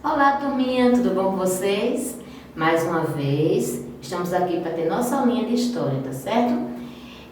Olá, turminha, tudo bom com vocês? Mais uma vez, estamos aqui para ter nossa aulinha de história, tá certo?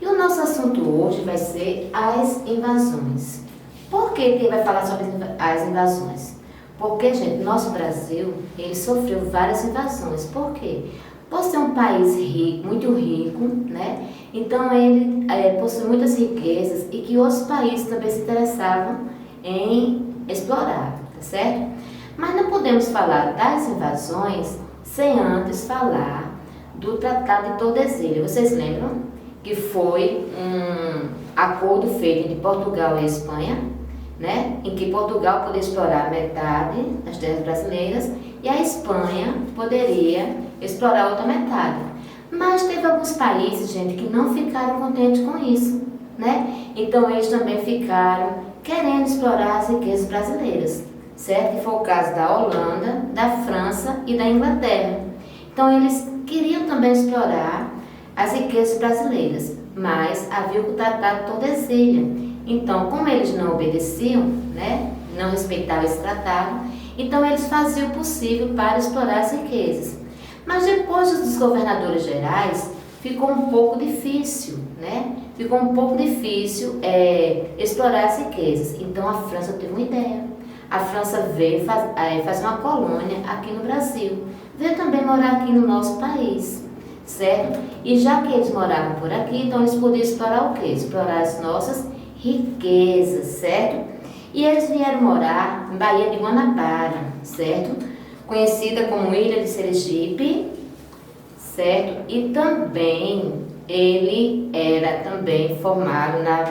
E o nosso assunto hoje vai ser as invasões. Por que ele vai falar sobre as invasões? Porque, gente, nosso Brasil, ele sofreu várias invasões. Por quê? Por ser um país rico, muito rico, né? Então ele possui muitas riquezas e que outros países também se interessavam em explorar, tá certo? Mas não podemos falar das invasões sem antes falar do Tratado de Tordesilhas. Vocês lembram que foi um acordo feito entre Portugal e Espanha, né? Em que Portugal poderia explorar metade das terras brasileiras e a Espanha poderia explorar outra metade. Mas teve alguns países, gente, que não ficaram contentes com isso, né? Então eles também ficaram querendo explorar as riquezas brasileiras, certo? Que foi o caso da Holanda, da França e da Inglaterra. Então eles queriam também explorar as riquezas brasileiras, mas havia o Tratado de Tordesilhas. Então, como eles não obedeciam, né, não respeitavam esse tratado, então eles faziam o possível para explorar as riquezas. Mas depois dos governadores gerais, ficou um pouco difícil, né? Ficou um pouco difícil explorar as riquezas. Então a França teve uma ideia. A França veio fazer uma colônia aqui no Brasil. Veio também morar aqui no nosso país, certo? E já que eles moravam por aqui, então eles podiam explorar o quê? Explorar as nossas riquezas, certo? E eles vieram morar em Baía de Guanabara, certo? Conhecida como Ilha de Sergipe, certo? E também ele era também formado na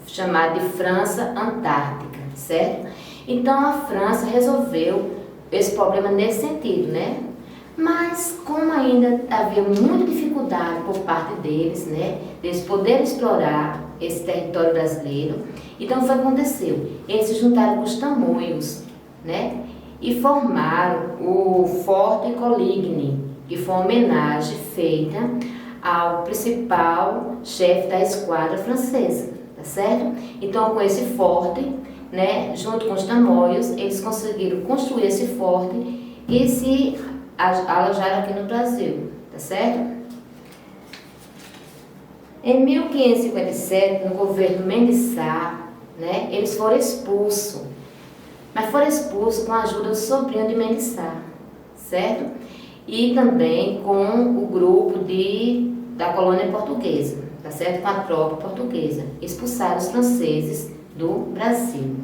chamada de França Antártica, certo? Então a França resolveu esse problema nesse sentido, né? Mas como ainda havia muita dificuldade por parte deles, né? Eles poderem explorar esse território brasileiro, então o que aconteceu? Eles se juntaram com os tamoios, né? E formaram o Forte Coligny, que foi uma homenagem feita ao principal chefe da esquadra francesa, tá certo? Então com esse forte, né, junto com os tamoios, eles conseguiram construir esse forte e se alojaram aqui no Brasil, tá certo? Em 1557, no governo Mendes Sá, né, eles foram expulsos, mas foram expulsos com a ajuda do sobrinho de Mendes Sá, certo? E também com o grupo da colônia portuguesa, tá certo? Com a tropa portuguesa, expulsaram os franceses do Brasil.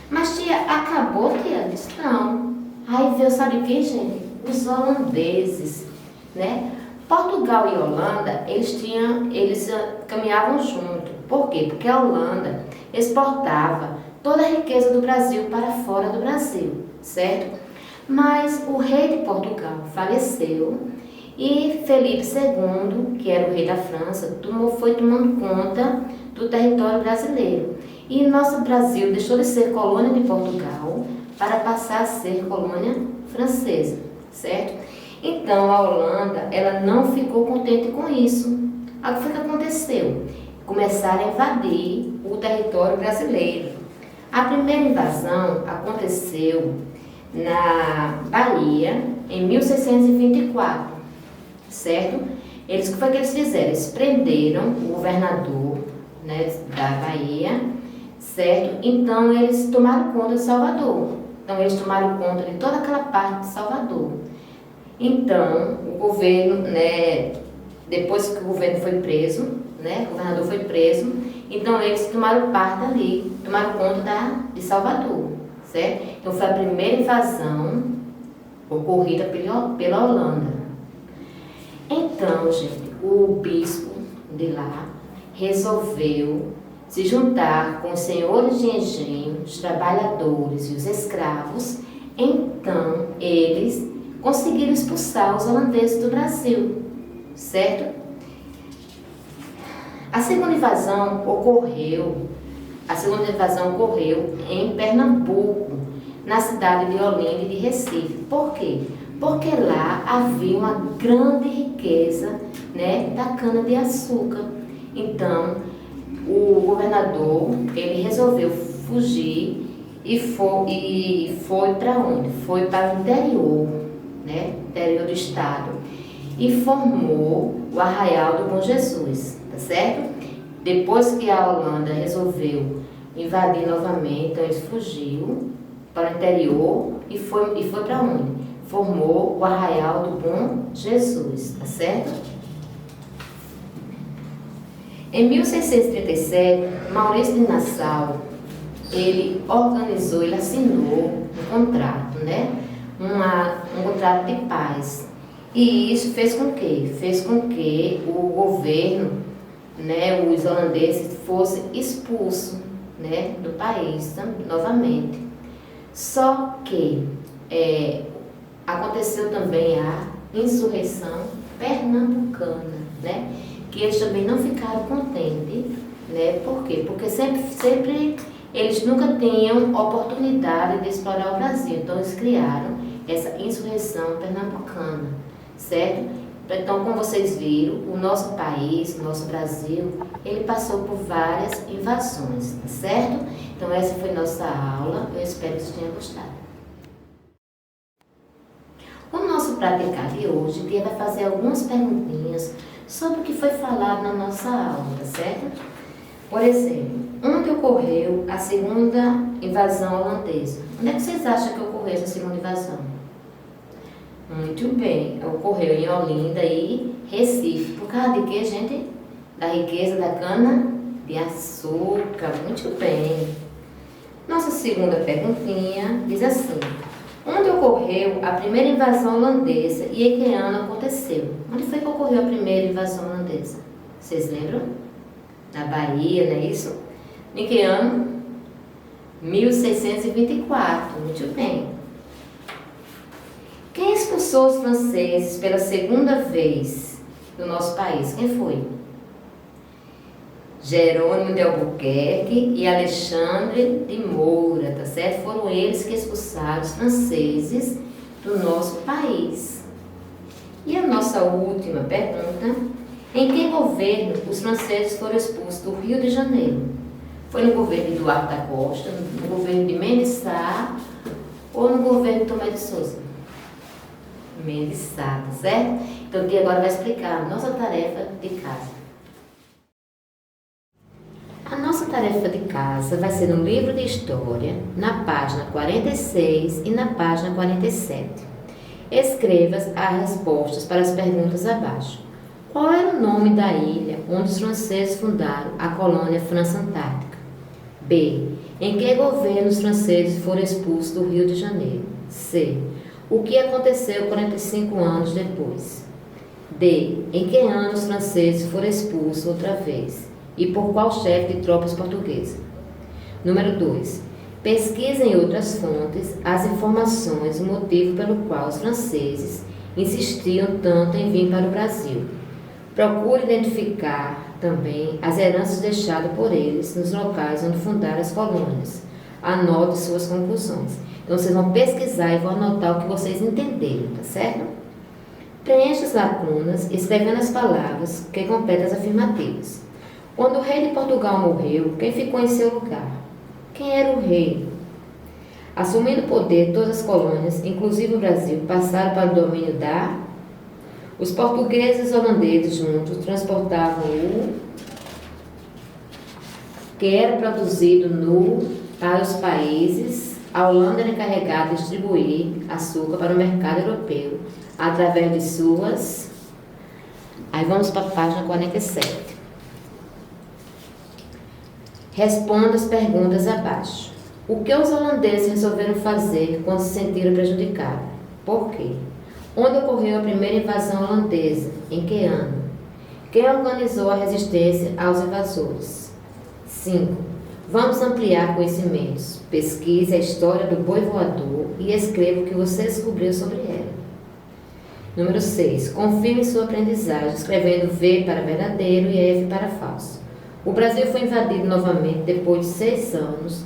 Mas tia, acabou, tia? Disse, não. Aí veio, sabe o que, gente? Os holandeses, né? Portugal e Holanda, eles caminhavam junto. Por quê? Porque a Holanda exportava toda a riqueza do Brasil para fora do Brasil, certo? Mas o rei de Portugal faleceu e Felipe II, que era o rei da França, foi tomando conta do território brasileiro. E nosso Brasil deixou de ser colônia de Portugal para passar a ser colônia francesa, certo? Então a Holanda, ela não ficou contente com isso. O que foi que aconteceu? Começaram a invadir o território brasileiro. A primeira invasão aconteceu na Bahia em 1624, certo? O que foi que eles fizeram? Eles prenderam o governador, né, da Bahia, certo? Então eles tomaram conta de Salvador. Então eles tomaram conta de toda aquela parte de Salvador. Então o governo, né, depois que o governo foi preso, né, o governador foi preso, então eles tomaram parte ali, tomaram conta de Salvador, certo? Então foi a primeira invasão ocorrida pela Holanda. Então, gente, o bispo de lá resolveu se juntar com os senhores de engenho, os trabalhadores e os escravos. Então eles conseguiram expulsar os holandeses do Brasil, certo? A segunda invasão ocorreu em Pernambuco, na cidade de Olinda e de Recife. Por quê? Porque lá havia uma grande riqueza, né, da cana-de-açúcar. Então, o governador, ele resolveu fugir foi para onde? Foi para o interior, né? Interior do estado. E formou o Arraial do Bom Jesus, tá certo? Depois que a Holanda resolveu invadir novamente, então ele fugiu para o interior e foi para onde? Formou o Arraial do Bom Jesus, tá certo? Em 1637, Maurício de Nassau, ele organizou, ele assinou um contrato, né? Um contrato de paz. E isso fez com que? Fez com que o governo, né, os holandeses, fosse expulso, né, do país novamente. Só que aconteceu também a insurreição pernambucana, né? Que eles também não ficaram contentes, né? Por quê? Porque sempre eles nunca tinham oportunidade de explorar o Brasil. Então eles criaram essa insurreição pernambucana, certo? Então, como vocês viram, o nosso país, o nosso Brasil, ele passou por várias invasões, tá certo? Então essa foi nossa aula, eu espero que vocês tenham gostado. O nosso praticar de hoje, Tia vai fazer algumas perguntinhas sobre o que foi falado na nossa aula, tá certo? Por exemplo, onde ocorreu a segunda invasão holandesa? Onde é que vocês acham que ocorreu essa segunda invasão? Muito bem, ocorreu em Olinda e Recife. Por causa de quê, gente? Da riqueza da cana de açúcar. Muito bem. Nossa segunda perguntinha diz assim: onde ocorreu a primeira invasão holandesa e em que ano aconteceu? Onde foi que ocorreu a primeira invasão holandesa? Vocês lembram? Na Bahia, não é isso? Em que ano? 1624. Muito bem. Quem expulsou os franceses pela segunda vez do nosso país? Quem foi? Jerônimo de Albuquerque e Alexandre de Moura, tá certo? Foram eles que expulsaram os franceses do nosso país. E a nossa última pergunta: em que governo os franceses foram expulsos do Rio de Janeiro? Foi no governo de Duarte da Costa, no governo de Mendes Sá ou no governo de Tomé de Souza? Mendes Sá, tá certo? Então, o Tia agora vai explicar a nossa tarefa de casa. A nossa tarefa de casa vai ser no livro de História, na página 46 e na página 47. Escreva as respostas para as perguntas abaixo. Qual era o nome da ilha onde os franceses fundaram a colônia França Antártica? B. Em que governo os franceses foram expulsos do Rio de Janeiro? C. O que aconteceu 45 anos depois? D. Em que ano os franceses foram expulsos outra vez? E por qual chefe de tropas portuguesa? Número 2. Pesquise em outras fontes as informações, o motivo pelo qual os franceses insistiam tanto em vir para o Brasil. Procure identificar também as heranças deixadas por eles nos locais onde fundaram as colônias. Anote suas conclusões. Então, vocês vão pesquisar e vão anotar o que vocês entenderam, tá certo? Preencha as lacunas, escrevendo as palavras que completam as afirmativas. Quando o rei de Portugal morreu, quem ficou em seu lugar? Quem era o rei? Assumindo o poder, todas as colônias, inclusive o Brasil, passaram para o domínio da... Os portugueses e os holandeses juntos transportavam o que era produzido para os países. A Holanda era encarregada de distribuir açúcar para o mercado europeu através de suas... Aí vamos para a página 47. Responda as perguntas abaixo. O que os holandeses resolveram fazer quando se sentiram prejudicados? Por quê? Onde ocorreu a primeira invasão holandesa? Em que ano? Quem organizou a resistência aos invasores? 5. Vamos ampliar conhecimentos. Pesquise a história do boi voador e escreva o que você descobriu sobre ela. Número 6. Confirme sua aprendizagem, escrevendo V para verdadeiro e F para falso. O Brasil foi invadido novamente depois de 6 anos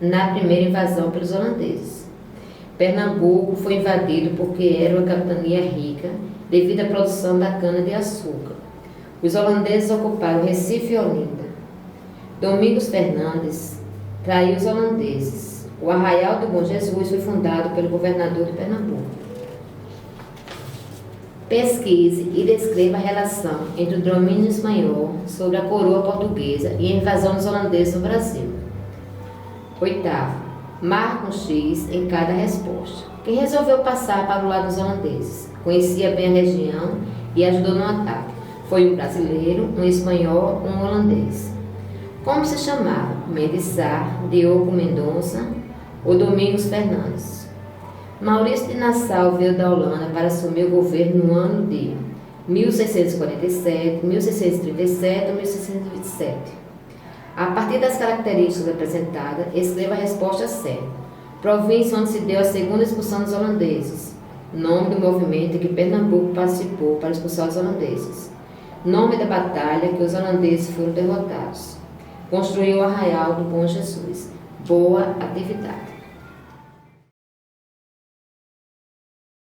na primeira invasão pelos holandeses. Pernambuco foi invadido porque era uma capitania rica devido à produção da cana-de-açúcar. Os holandeses ocuparam Recife e Olinda. Domingos Fernandes traiu os holandeses. O Arraial do Bom Jesus foi fundado pelo governador de Pernambuco. Pesquise e descreva a relação entre o domínio espanhol sobre a coroa portuguesa e a invasão dos holandeses no Brasil. Oitavo, marque um X em cada resposta. Quem resolveu passar para o lado dos holandeses? Conhecia bem a região e ajudou no ataque. Foi um brasileiro, um espanhol, um holandês. Como se chamava? Mendes Sá, Diogo Mendonça ou Domingos Fernandes? Maurício de Nassau veio da Holanda para assumir o governo no ano de 1647, 1637 ou 1627. A partir das características apresentadas, escreva a resposta certa. Província onde se deu a segunda expulsão dos holandeses. Nome do movimento em que Pernambuco participou para expulsar os holandeses. Nome da batalha que os holandeses foram derrotados. Construiu o Arraial do Bom Jesus. Boa atividade.